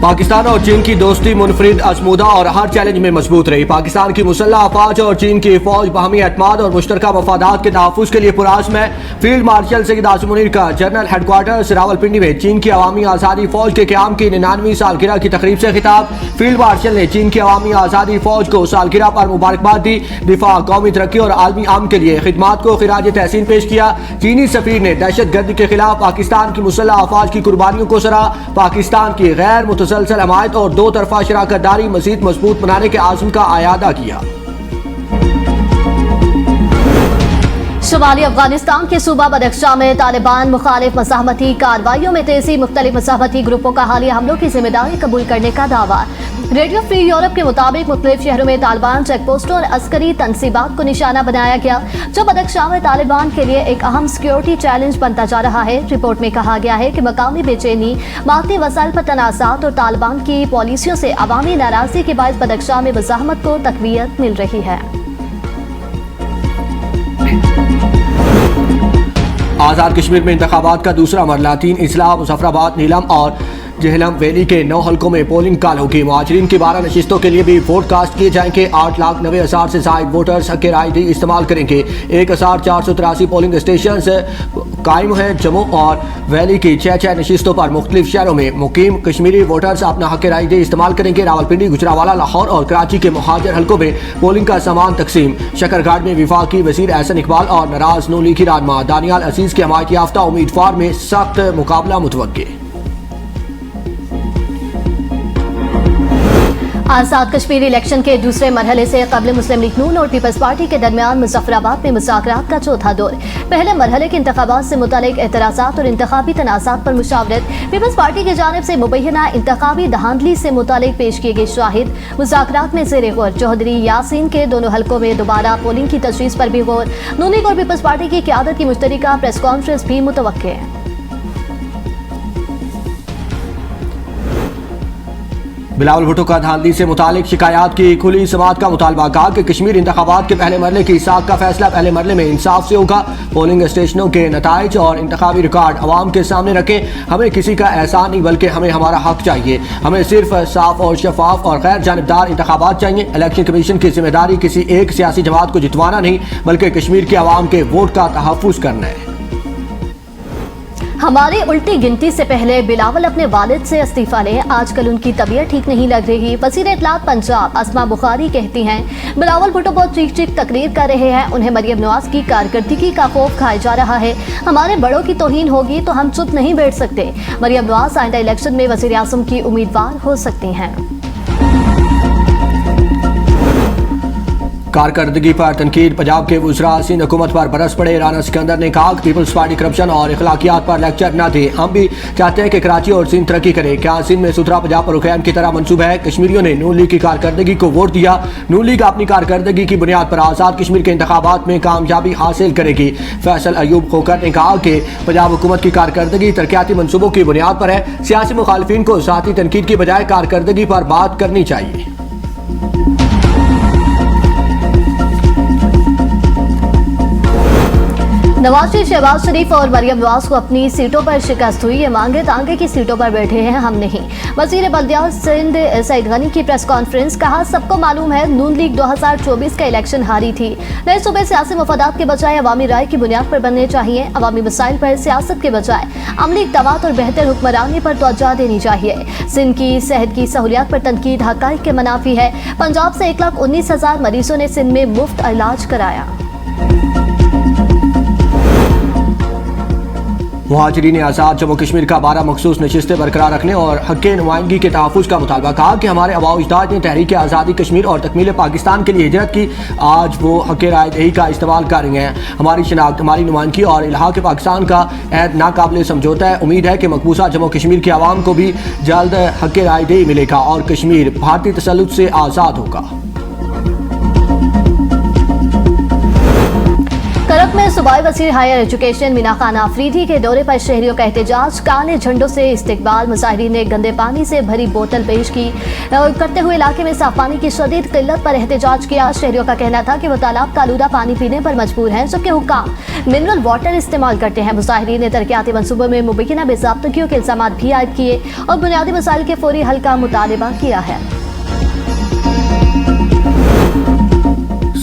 पाकिस्तान और चीन की दोस्ती मुनफरिद आजमूदा और हर चैलेंज में मजबूत रही। पाकिस्तान की मुसल्लह अफवाज और चीन की फौज बाहमी एतमाद और मुश्तरका मफादात के तहफ़्फ़ुज़ के लिए पुरआज़्म है। फील्ड मार्शल सईद आसिम मुनीर का जनरल हेडक्वार्टर्स रावलपिंडी में चीन की अवामी आज़ादी फौज के क़याम की 99वीं सालगिरह की तकरीब से खिताब। फील्ड मार्शल ने चीन की अवामी आज़ादी फौज को सालगिरह पर मुबारकबाद दी। दिफा, कौमी तरक्की और आलमी अमन के लिए खिदमात को खिराज तहसीन पेश किया। चीनी सफीर ने दहशत गर्दी के खिलाफ पाकिस्तान की मुसल्लह अफवाज की कुर्बानियों को सराहा। पाकिस्तान की गैर मुतसलसल हमायत और दो तरफा शराकतदारी मज़ीद मजबूत बनाने के आज़म का आयादा किया। शुमाली अफगानिस्तान के सूबा बदख्शां में तालिबान मुखालिफ मज़ाहमती कार्रवाइयों में तेजी। मुख्तलिफ मज़ाहमती ग्रुपों का हालिया हमलों की जिम्मेदारी कबूल करने का दावा। रेडियो फ्री यूरोप के मुताबिक मुख्तलिफ शहरों में तालिबान चेक पोस्टों और अस्करी तनसीबात को निशाना बनाया गया, जो बदख्शां में तालिबान के लिए एक अहम सिक्योरिटी चैलेंज बनता जा रहा है। रिपोर्ट में कहा गया है कि मकामी बेचैनी, माती वसाइल पर तनाज़ात और तालिबान की पॉलिसियों से अवामी नाराजगी के बायस बदख्शां में मज़ाहमत को तक़वियत मिल रही है। आज़ाद कश्मीर में इंतखाबात का दूसरा मरला 3 अजला मुजफ्फराबाद, नीलम और जहलम वैली के 9 हल्कों में पोलिंग कल होगी। मुहाजिरीन की 12 नशिस्तों के लिए भी वोट कास्ट किए जाएंगे। 8,90,000 से ज़ायद वोटर्स हक़ राय इस्तेमाल करेंगे। 1,483 पोलिंग स्टेशन कायम हैं। जम्मू और वैली की 6 नशिस्तों पर मुख्तलिफ शहरों में मुकीम कश्मीरी वोटर्स अपना हक़ राय इस्तेमाल करेंगे। रावलपिंडी, गुजरावाला, लाहौर और कराची के मुहाजिर हल्कों में पोलिंग का सामान तकसीम। शकरघाट में विफाकी वज़ीर एहसन इकबाल और नाराज नून लीगी रहनुमा दानियाल अजीज के हमायत याफ्ता उम्मीदवार में सख्त मुकाबला मुतवक्के। आज़ाद कश्मीर इलेक्शन के दूसरे मरहले से कबल मुस्लिम लीग नून और पीपल्स पार्टी के दरमियान मुजफ्फराबाद में मुज़ाकरात का चौथा दौर। पहले मरहले के इंतखाबात से मुतालिक एतराज़ात और इंतखाबी तनाज़ात पर मुशावरत। पीपल्स पार्टी की जानिब से मुबैना इंतखाबी धांधली से मुतालिक पेश किए गए शाहिद। मुज़ाकरात में ज़ेर गौर चौधरी यासीन के दोनों हल्कों में दोबारा पोलिंग की तजवीज़ पर भी गौर। नून लीग और पीपल्स पार्टी की क़यादत की मुश्तरका प्रेस कॉन्फ्रेंस भी मुतवक्के है। बिलावल भुट्टो का धांधली से मुतालिक शिकायत की खुली समाअत का मुतालबा। कहा कि कश्मीर इंतखाबात के पहले मरले की साख का फैसला पहले मरले में इंसाफ से होगा। पोलिंग स्टेशनों के नताइज और इंतखाबी रिकॉर्ड अवाम के सामने रखें। हमें किसी का एहसान नहीं बल्कि हमें हमारा हक चाहिए। हमें सिर्फ साफ और शफाफ और गैर जानिबदार इंतखाबात चाहिए। इलेक्शन कमीशन की जिम्मेदारी किसी एक सियासी जमात को जितवाना नहीं बल्कि कश्मीर के अवाम के वोट का तहफ़्फ़ुज़ करना है। हमारी उल्टी गिनती से पहले बिलावल अपने वालिद से इस्तीफा लें। आजकल उनकी तबीयत ठीक नहीं लग रही। वज़ीर इत्तलात पंजाब अस्मा बुखारी कहती हैं बिलावल भुट्टो बहुत चीख तकरीर कर रहे हैं। उन्हें मरियम नवाज की कारकर्दगी का खौफ खाया जा रहा है। हमारे बड़ों की तौहीन होगी तो हम चुप नहीं बैठ सकते। मरियम नवाज आइंदा इलेक्शन में वज़ीर आज़म की उम्मीदवार हो सकती हैं। कारकर्दगी पर तनकीद। पंजाब के वज़रा सिंध हुकूमत पर बरस पड़े। राना सिकंदर ने कहा कि पीपल्स पार्टी करप्शन और इखलाकियात पर लेक्चर न दे। हम भी चाहते हैं कि कराची और सिंध तरक्की करे। क्या सिंध में सुथरा पंजाब पर रुकैन की तरह मंसूब है? कश्मीरियों ने नून लीग की कारकर्दगी को वोट दिया। नून लीग अपनी कारकर्दगी की बुनियाद पर आज़ाद कश्मीर के इंतखाबात में कामयाबी हासिल करेगी। फैसल अयूब खोकर ने कहा कि पंजाब हुकूमत की कारकर्दगी तरक्याती मनसूबों की बुनियाद पर है। सियासी मुखालिफिन को ज़ाती तनकीद की बजाय कारकर्दगी पर बात करनी चाहिए। नवाज शरीफ, शहबाज शरीफ और मरियम नवाज को अपनी सीटों पर शिकस्त हुई। ये मांगे तांगे की सीटों पर बैठे हैं, हम नहीं। वज़ीर बल्दियात सिंध सईद गनी की प्रेस कॉन्फ्रेंस। कहा सबको मालूम है नून लीग 2024 का इलेक्शन हारी थी। नए सूबे सियासी मफादात के बजाय अवामी राय की बुनियाद पर बनने चाहिए। अवामी मसाइल पर सियासत के बजाय अमली इक़दामात और बेहतर हुक्मरानी पर तवज्जो देनी चाहिए। सिंध की सेहत की सहूलियात पर तनकीद हक़ाइक़ के मुनाफी है। पंजाब से 1,19,000 मरीजों ने सिंध में मुफ्त इलाज कराया। मुहाजिरीन आज़ाद जम्मू कश्मीर का 12 मखसूस नशिस्तें बरकरार रखने और हक़ नुमाइंदगी के तहफ़्फ़ुज़ का मुतालबा। कहा कि हमारे आबा अजदाद ने तहरीक आज़ादी कश्मीर और तकमील पाकिस्तान के लिए हिजरत की। आज वो हक़ राय दही का इस्तेमाल कर रहे हैं। हमारी शनाख्त, हमारी नुमाइंदगी और इल्हाक़ पाकिस्तान का अहद नाकाबिल समझौता है। उम्मीद है कि मकबूजा जम्मू कश्मीर के अवाम को भी जल्द हक़ राय दही मिलेगा और कश्मीर भारतीय तसल्लुत से आज़ाद होगा। न्यूयॉर्क में सूबाई वज़ीर हायर एजुकेशन मीना खान आफरीदी के दौरे पर शहरियों का एहतजाज, काले झंडों से इस्तकबाल। मुजाहिरीन ने गंदे पानी से भरी बोतल पेश की करते हुए इलाके में साफ पानी की शदीद किल्लत पर एहतजाज किया। शहरियों का कहना था कि वो तालाब का आलूदा पानी पीने पर मजबूर हैं, जबकि हुक्काम मिनरल वाटर इस्तेमाल करते हैं। मुजाहिरीन ने तरक्याती मनसूबों में मुबैना बेज़ाब्तगियों के इल्ज़ाम भी आयद किए और बुनियादी मसाइल के फौरी हल का मुतालबा किया है।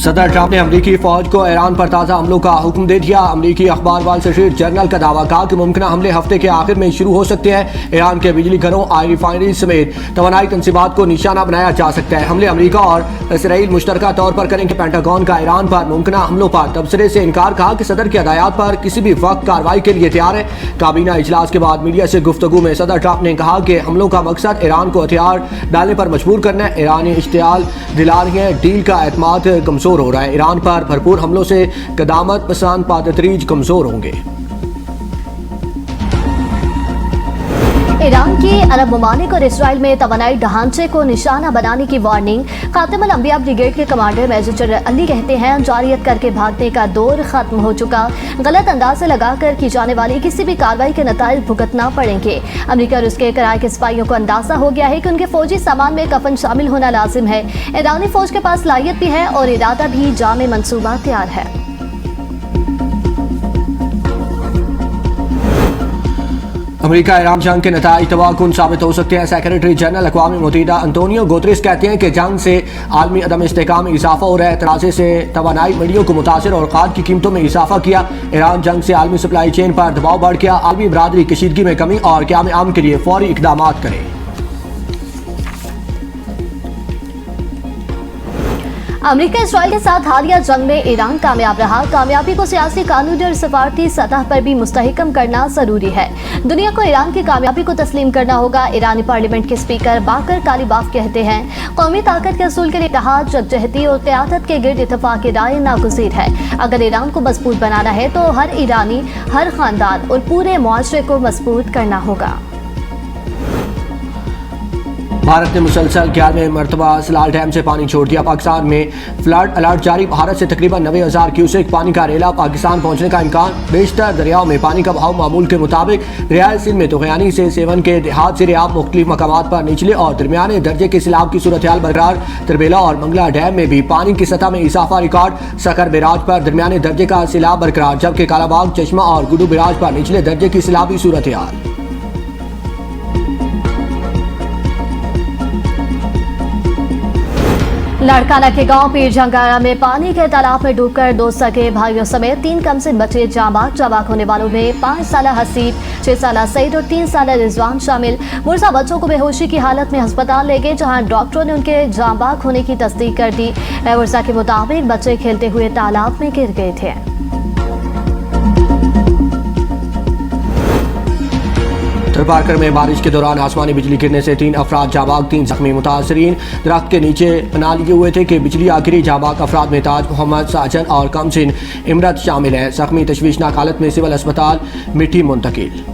सदर ट्रंप ने अमरीकी फौज को ईरान पर ताज़ा हमलों का हुक्म दे दिया। अमरीकी अखबार वॉल स्ट्रीट जर्नल का दावा कहा कि मुमकिन हमले हफ्ते के आखिर में शुरू हो सकते हैं। ईरान के बिजली घरों, ऑयल रिफाइनरी समेत तवानाई तंसीबात को निशाना बनाया जा सकता है। हमले अमरीका और इसराइल मुश्तरका तौर पर करेंगे। पेंटागन का ईरान पर मुमकिन हमलों पर तबसरे से इनकार, कहा कि सदर की हदायत पर किसी भी वक्त कार्रवाई के लिए तैयार है। काबीना इजलास के बाद मीडिया से गुफ्तगू में सदर ट्रंप ने कहा कि हमलों का मकसद ईरान को हथियार डालने पर मजबूर करना है। ईरानी इश्तियाल दिला रही है, डील का एतमाद कमजोर हो रहा है। ईरान पर भरपूर हमलों से कदामत पसंद पादतरीज कमजोर होंगे। ईरान की अरब ममालिक और इसराइल में तवानाई ढांचे को निशाना बनाने की वार्निंग। खातिमुल अंबिया ब्रिगेड के कमांडर मेजर जनरल अली कहते हैं, जारियत करके भागने का दौर खत्म हो चुका। गलत अंदाजे लगाकर की जाने वाली किसी भी कार्रवाई के नताइज भुगतना पड़ेंगे। अमेरिका और उसके किराए के सिपाहियों को अंदाजा हो गया है कि उनके फौजी सामान में कफन शामिल होना लाजिम है। ईरानी फौज के पास लायत भी है और इरादा भी, जामे मंसूबा तैयार है। अमेरिका ईरान जंग के नताइज तबाहकुन साबित हो सकते हैं। सेक्रेटरी जनरल अक़वाम मुत्तहिदा अंतोनियो गुतरेस कहते हैं कि जंग से आलमी अदम इस्तेहकाम में इजाफा हो रहा है। तनाज़े से तवानाई मंडियों को मुतासर और खाद की कीमतों में इजाफा किया। ईरान जंग से आलमी सप्लाई चेन पर दबाव बढ़ गया। आलमी बरादरी कशीदगी में कमी और क़याम अमन के लिए फौरी इक़दाम करे। अमेरिका इसराइल के साथ हालिया जंग में ईरान कामयाब रहा। कामयाबी को सियासी, कानूनी और सफारती सतह पर भी मुस्तहकम करना जरूरी है। दुनिया को ईरान की कामयाबी को तस्लीम करना होगा। ईरानी पार्लियामेंट के स्पीकर बाकर कालीबाफ कहते हैं, कौमी ताकत के असूल के लिए इत्तेहाद, यकजहती और क़यादत के गिर्द इत्तफाक की राय नागुज़ीर है। अगर ईरान को मजबूत बनाना है तो हर ईरानी, हर खानदान और पूरे मुआशरे को मजबूत करना होगा। भारत ने मुसलसल 11वें मरतबा सलाल डैम से पानी छोड़ दिया। पाकिस्तान में फ्लड अलर्ट जारी। भारत से तकरीबन 90,000 क्यूसेक पानी का रेला पाकिस्तान पहुंचने का इम्कान। बेशतर दरियाओं में पानी का बहाव मामूल के मुताबिक। दरियाए सिंध में तोगयानी से सेवन के देहात से रियाब मुख्तलिफ मकामात पर निचले और दरमियाने दर्जे के सैलाब की सूरत हाल बरकरार। तरबेला और मंगला डैम में भी पानी की सतह में इजाफा रिकॉर्ड। सकर बिराज पर दरमियाने दर्जे का सैलाब बरकरार, जबकि कालाबाग, चश्मा और गुडू बिराज पर निचले दर्जे की सैलाबी सूरत हाल। लाड़काना के गांव पीर जंगारा में पानी के तालाब में डूबकर 2 सगे भाइयों समेत 3 कमसिन बच्चे जांबाग होने वालों में 5 साला हसीब, 6 साला सईद और 3 साला रिजवान शामिल। मुर्जा बच्चों को बेहोशी की हालत में अस्पताल ले गए, जहां डॉक्टरों ने उनके जांबाग होने की तस्दीक कर दी। मुर्जा के मुताबिक बच्चे खेलते हुए तालाब में गिर गए थे। पारकर में बारिश के दौरान आसमानी बिजली गिरने से 3 अफराद जांबाग, 3 जख्मी। मुतासरीन दरख्त के नीचे पनाह लिए हुए थे कि बिजली आखिरी। जांबाग अफराद में ताज मोहम्मद, साजन और कमसिन इमरत शामिल है। जख्मी तशवीशनाक हालत में सिविल अस्पताल मिठी मुंतकिल।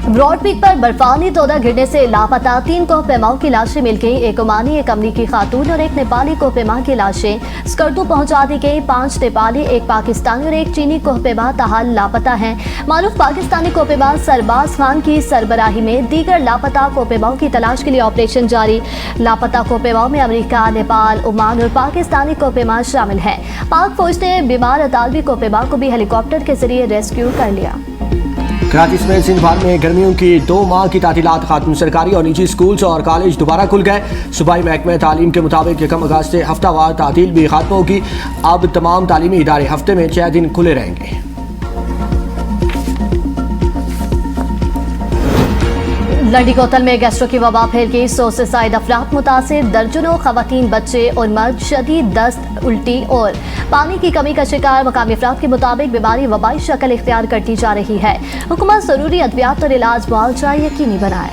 ब्रॉड पीक पर बर्फानी तोदा गिरने से लापता 3 कोहपेमाओं की लाशें मिल गई। एक ओमानी, एक अमरीकी खातून और एक नेपाली कोहपेमा की लाशें स्कर्दू पहुंचा दी गई। 5 नेपाली, एक पाकिस्तानी और एक चीनी कोहपेमा ताहाल लापता हैं। मारूफ पाकिस्तानी कोहपेमा सरबाज खान की सरबराही में दीगर लापता कोहपेमाओं की तलाश के लिए ऑपरेशन जारी। लापता कोहपेमाओं में अमेरिका, नेपाल, ओमान और पाकिस्तानी कोहपेमा शामिल हैं। पाक फौज ने बीमार अतालवी कोहपेमा को भी हेलीकॉप्टर के जरिए रेस्क्यू कर लिया। कराची समेत सिंध भर में गर्मियों की 2 माह की तातीलात खत्म। सरकारी और निजी स्कूल्स और कॉलेज दोबारा खुल गए। सूबाई महकमे तालीम के मुताबिक 1 अगस्त से हफ्तावार तातील भी खत्म होगी। अब तमाम तालीमी इदारे हफ्ते में 6 दिन खुले रहेंगे। लंडी कोतल में गैस्ट्रो की वबा फैल गई। 100 से ज्यादा अफराद मुतासिर। दर्जनों खवातीन, बच्चे और मर्द शदीद दस्त, उल्टी और पानी की कमी का शिकार। मकामी अफराद के मुताबिक बीमारी वबाई शक्ल इख्तियार करती जा रही है। हुकूमत जरूरी अद्वियात और इलाज मुआवजा यकीनी बनाए।